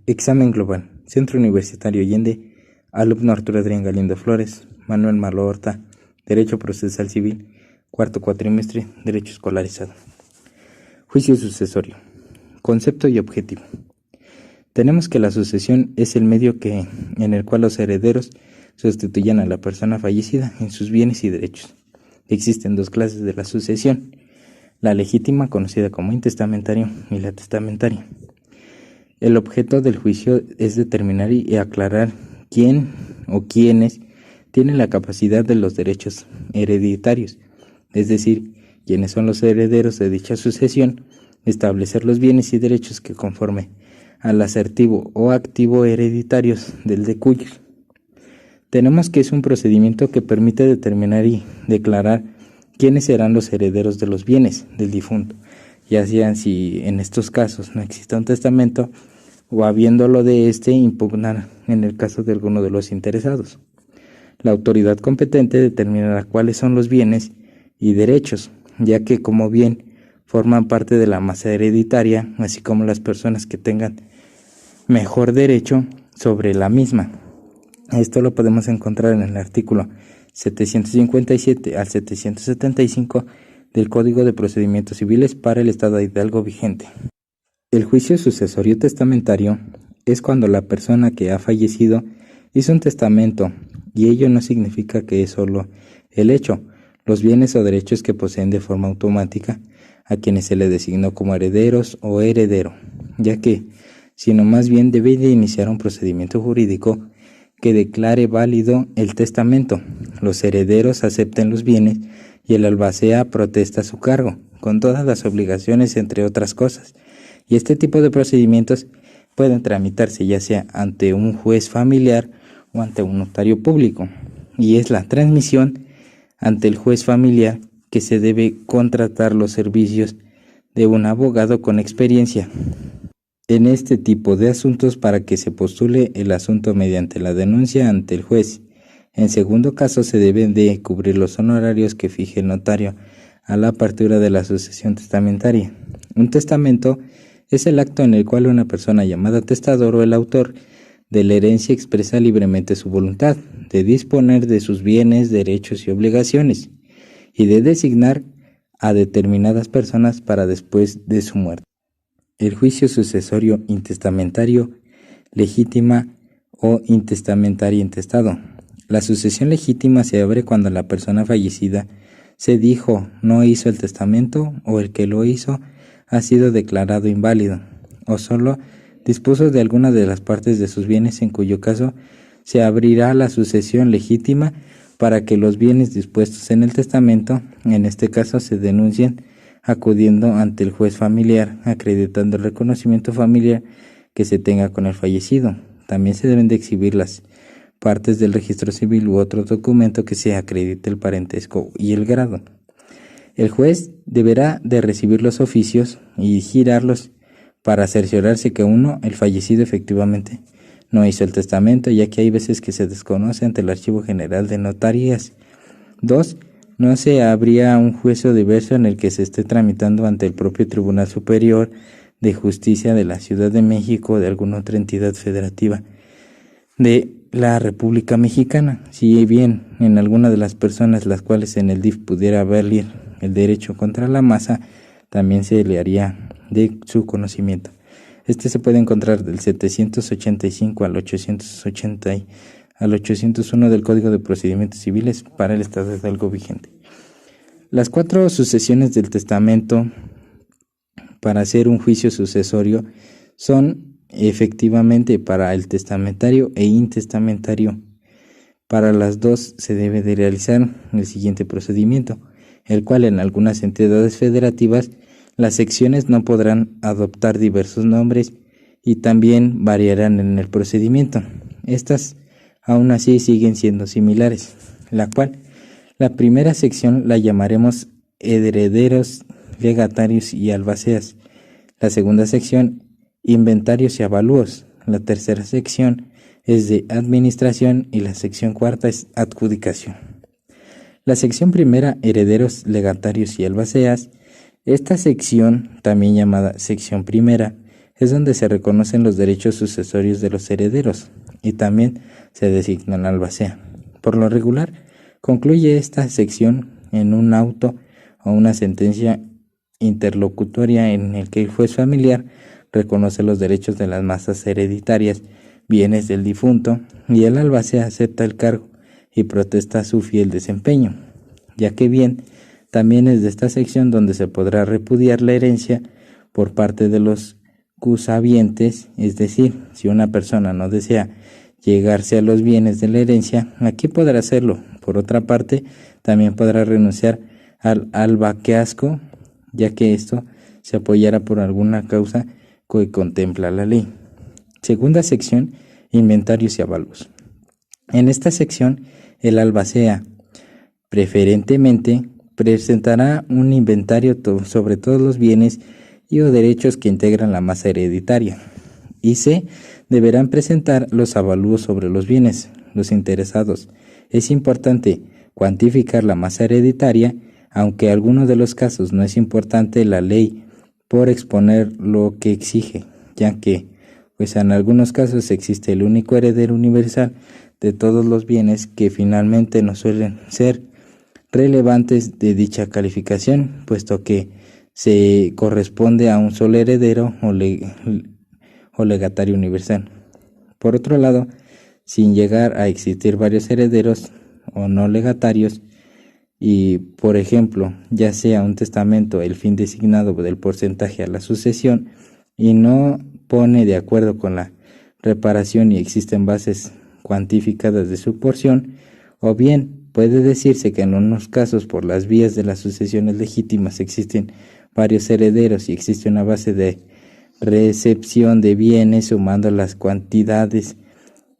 Examen global. Centro Universitario Allende. Alumno Arturo Adrián Galindo Flores. Manuel Malo Horta. Derecho Procesal Civil. Cuarto cuatrimestre. Derecho Escolarizado. Juicio sucesorio. Concepto y objetivo. Tenemos que la sucesión es el medio en el cual los herederos sustituyen a la persona fallecida en sus bienes y derechos. Existen dos clases de la sucesión: la legítima, conocida como intestamentario, y la testamentaria. El objeto del juicio es determinar y aclarar quién o quiénes tienen la capacidad de los derechos hereditarios, es decir, quiénes son los herederos de dicha sucesión, establecer los bienes y derechos que conforme al asertivo o activo hereditarios del de cuyos. Tenemos que es un procedimiento que permite determinar y declarar quiénes serán los herederos de los bienes del difunto, ya sean si en estos casos no exista un testamento o habiéndolo de impugnar en el caso de alguno de los interesados. La autoridad competente determinará cuáles son los bienes y derechos, ya que como bien forman parte de la masa hereditaria, así como las personas que tengan mejor derecho sobre la misma. Esto lo podemos encontrar en el artículo 757 al 775 del Código de Procedimientos Civiles para el Estado de Hidalgo vigente. El juicio sucesorio testamentario es cuando la persona que ha fallecido hizo un testamento, y ello no significa que es solo el hecho, los bienes o derechos que poseen de forma automática a quienes se le designó como herederos o heredero, ya que, sino más bien debe de iniciar un procedimiento jurídico que declare válido el testamento, los herederos acepten los bienes y el albacea protesta su cargo, con todas las obligaciones entre otras cosas. Y este tipo de procedimientos pueden tramitarse ya sea ante un juez familiar o ante un notario público, y es la transmisión ante el juez familiar que se debe contratar los servicios de un abogado con experiencia en este tipo de asuntos para que se postule el asunto mediante la denuncia ante el juez. En segundo caso, se deben de cubrir los honorarios que fije el notario a la apertura de la sucesión testamentaria. Un testamento es el acto en el cual una persona llamada testador o el autor de la herencia expresa libremente su voluntad de disponer de sus bienes, derechos y obligaciones, y de designar a determinadas personas para después de su muerte. El juicio sucesorio intestamentario, legítima o intestamentaria intestado. La sucesión legítima se abre cuando la persona fallecida se dijo no hizo el testamento, o el que lo hizo ha sido declarado inválido, o solo dispuso de alguna de las partes de sus bienes, en cuyo caso se abrirá la sucesión legítima para que los bienes dispuestos en el testamento, en este caso, se denuncien acudiendo ante el juez familiar, acreditando el reconocimiento familiar que se tenga con el fallecido. También se deben de exhibir las partes del registro civil u otro documento que se acredite el parentesco y el grado. El juez deberá de recibir los oficios y girarlos para cerciorarse que 1. El fallecido efectivamente no hizo el testamento, ya que hay veces que se desconoce ante el Archivo General de Notarías. 2. No se habría un juicio diverso en el que se esté tramitando ante el propio Tribunal Superior de Justicia de la Ciudad de México o de alguna otra entidad federativa de la República Mexicana. Si bien en alguna de las personas las cuales en el DIF pudiera valer el derecho contra la masa, también se le haría de su conocimiento. Este se puede encontrar del 785 al 801 del Código de Procedimientos Civiles para el Estado de Hidalgo vigente. Las 4 sucesiones del testamento para hacer un juicio sucesorio son efectivamente para el testamentario e intestamentario. Para las dos se debe de realizar el siguiente procedimiento, el cual en algunas entidades federativas las secciones no podrán adoptar diversos nombres y también variarán en el procedimiento. Estas aún así siguen siendo similares, la primera sección la llamaremos herederos, legatarios y albaceas. La segunda sección, inventarios y avalúos. La tercera sección es de administración y la sección cuarta es adjudicación. La sección primera, herederos, legatarios y albaceas. Esta sección, también llamada sección primera, es donde se reconocen los derechos sucesorios de los herederos y también se designa el albacea. Por lo regular, concluye esta sección en un auto o una sentencia interlocutoria en el que el juez familiar reconoce los derechos de las masas hereditarias, bienes del difunto, y el albacea acepta el cargo y protesta su fiel desempeño, ya que bien, también es de esta sección donde se podrá repudiar la herencia por parte de los cusabientes, es decir, si una persona no desea llegarse a los bienes de la herencia, aquí podrá hacerlo. Por otra parte, también podrá renunciar al albaqueazgo, ya que esto se apoyará por alguna causa que contempla la ley. Segunda sección, inventarios y avalos. En esta sección, el albacea preferentemente presentará un inventario sobre todos los bienes y o derechos que integran la masa hereditaria, y se deberán presentar los avalúos sobre los bienes, los interesados. Es importante cuantificar la masa hereditaria, aunque en algunos de los casos no es importante la ley por exponer lo que exige, ya que pues en algunos casos existe el único heredero universal de todos los bienes que finalmente no suelen ser relevantes de dicha calificación, puesto que se corresponde a un solo heredero o legatario universal. Por otro lado, sin llegar a existir varios herederos o no legatarios, y por ejemplo, ya sea un testamento el fin designado del porcentaje a la sucesión y no pone de acuerdo con la reparación y existen bases cuantificadas de su porción, o bien puede decirse que en unos casos por las vías de las sucesiones legítimas existen varios herederos y existe una base de recepción de bienes sumando las cantidades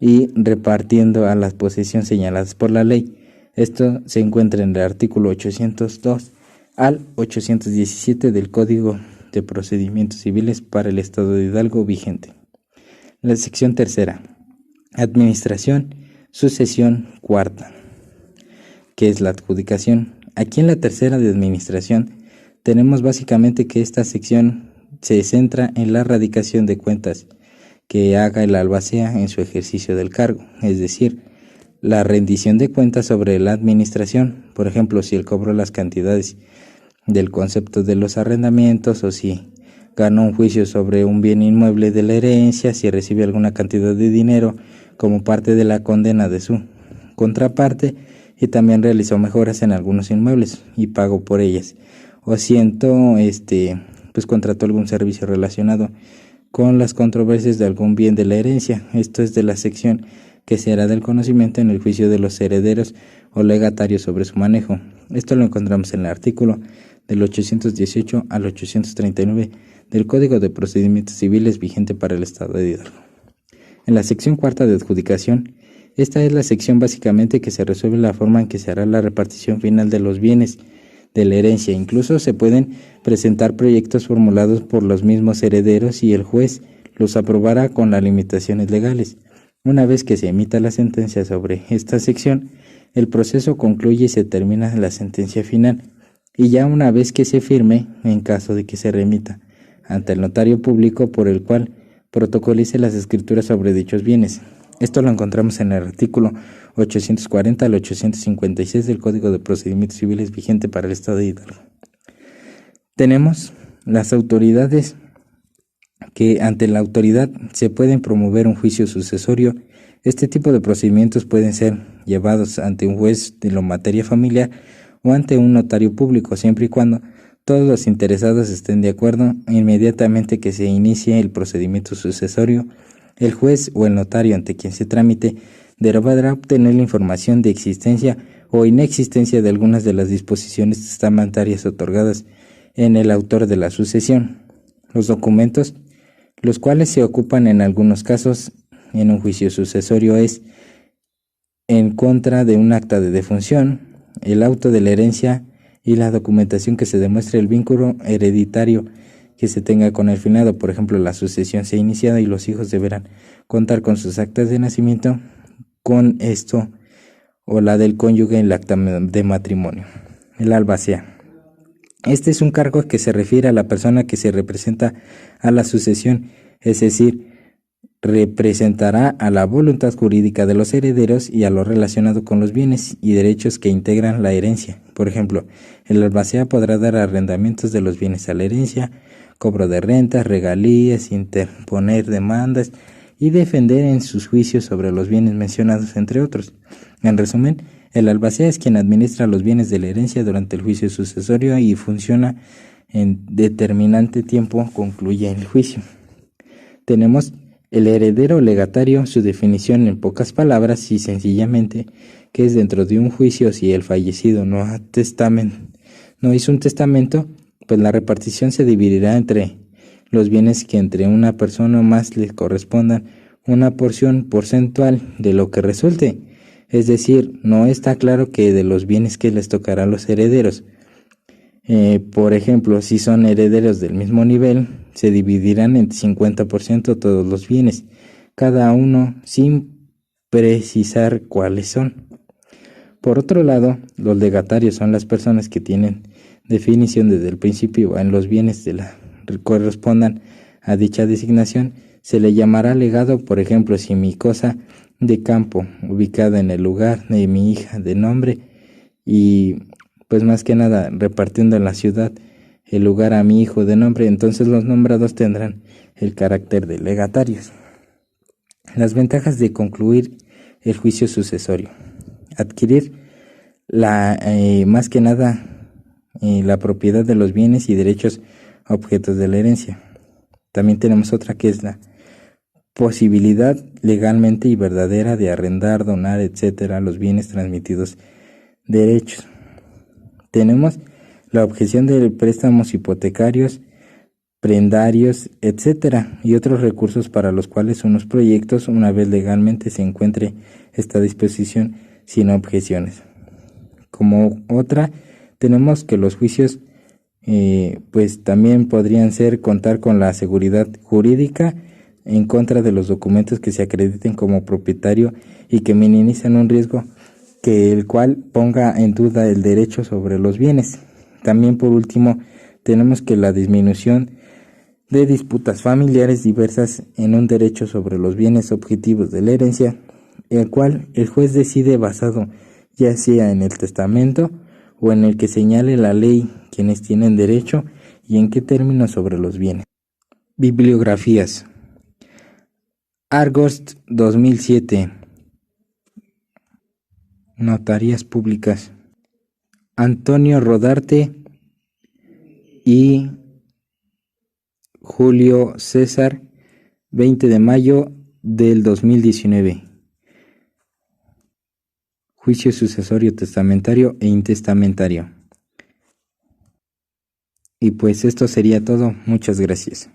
y repartiendo a las posesiones señaladas por la ley. Esto se encuentra en el artículo 802 al 817 del Código de Procedimientos Civiles para el Estado de Hidalgo vigente. La sección tercera, administración, sucesión cuarta, que es la adjudicación. Aquí en la tercera de administración tenemos básicamente que esta sección se centra en la radicación de cuentas que haga el albacea en su ejercicio del cargo, es decir, la rendición de cuentas sobre la administración, por ejemplo, si el cobro de las cantidades del concepto de los arrendamientos o si ganó un juicio sobre un bien inmueble de la herencia, si recibe alguna cantidad de dinero como parte de la condena de su contraparte y también realizó mejoras en algunos inmuebles y pagó por ellas, o siento pues contrató algún servicio relacionado con las controversias de algún bien de la herencia. Esto es de la sección que se hará del conocimiento en el juicio de los herederos o legatarios sobre su manejo. Esto lo encontramos en el artículo del 818 al 839 del Código de Procedimientos Civiles vigente para el Estado de Hidalgo. En la sección cuarta de adjudicación, esta es la sección básicamente que se resuelve la forma en que se hará la repartición final de los bienes de la herencia. Incluso se pueden presentar proyectos formulados por los mismos herederos y el juez los aprobará con las limitaciones legales. Una vez que se emita la sentencia sobre esta sección, el proceso concluye y se termina la sentencia final, y ya una vez que se firme, en caso de que se remita ante el notario público por el cual protocolice las escrituras sobre dichos bienes. Esto lo encontramos en el artículo 840 al 856 del Código de Procedimientos Civiles vigente para el Estado de Hidalgo. Tenemos las autoridades que ante la autoridad se pueden promover un juicio sucesorio. Este tipo de procedimientos pueden ser llevados ante un juez de la materia familiar o ante un notario público, siempre y cuando todos los interesados estén de acuerdo. Inmediatamente que se inicie el procedimiento sucesorio, el juez o el notario ante quien se tramite deberá obtener la información de existencia o inexistencia de algunas de las disposiciones testamentarias otorgadas en el autor de la sucesión. Los documentos, los cuales se ocupan en algunos casos en un juicio sucesorio, es en contra de un acta de defunción, el auto de la herencia y la documentación que se demuestre el vínculo hereditario que se tenga con el finado. Por ejemplo, la sucesión se ha iniciado y los hijos deberán contar con sus actas de nacimiento con esto o la del cónyuge en el acta de matrimonio. El albacea. Este es un cargo que se refiere a la persona que se representa a la sucesión es decir, representará a la voluntad jurídica de los herederos y a lo relacionado con los bienes y derechos que integran la herencia. Por ejemplo, el albacea podrá dar arrendamientos de los bienes a la herencia, cobro de rentas, regalías, interponer demandas y defender en sus juicios sobre los bienes mencionados, entre otros. En resumen, el albacea es quien administra los bienes de la herencia durante el juicio sucesorio y funciona en determinante tiempo concluye el juicio. Tenemos el heredero legatario, su definición en pocas palabras y sencillamente, que es dentro de un juicio si el fallecido no hizo un testamento, pues la repartición se dividirá entre los bienes que entre una persona o más les correspondan una porción porcentual de lo que resulte. Es decir, no está claro que de los bienes que les tocará a los herederos. Por ejemplo, si son herederos del mismo nivel, se dividirán en 50% todos los bienes, cada uno sin precisar cuáles son. Por otro lado, los legatarios son las personas que tienen definición desde el principio en los bienes correspondan a dicha designación. Se le llamará legado, por ejemplo, si mi cosa de campo ubicada en el lugar de mi hija de nombre y pues más que nada repartiendo en la ciudad el lugar a mi hijo de nombre, entonces los nombrados tendrán el carácter de legatarios. Las ventajas de concluir el juicio sucesorio: adquirir más que nada la propiedad de los bienes y derechos objetos de la herencia. También tenemos otra que es la posibilidad legalmente y verdadera de arrendar, donar, etcétera, los bienes transmitidos derechos. Tenemos la objeción de préstamos hipotecarios, prendarios, etcétera, y otros recursos para los cuales unos proyectos, una vez legalmente se encuentre esta disposición, sin objeciones. Como otra, tenemos que los juicios pues también podrían ser contar con la seguridad jurídica en contra de los documentos que se acrediten como propietario y que minimizan un riesgo que el cual ponga en duda el derecho sobre los bienes. También por último tenemos que la disminución de disputas familiares diversas en un derecho sobre los bienes objetivos de la herencia, el cual el juez decide basado ya sea en el testamento o en el que señale la ley quienes tienen derecho y en qué términos sobre los bienes. Bibliografías: Argost 2007, Notarías Públicas, Antonio Rodarte y Julio César, 20 de mayo del 2019. Juicio sucesorio testamentario e intestamentario. Y pues esto sería todo. Muchas gracias.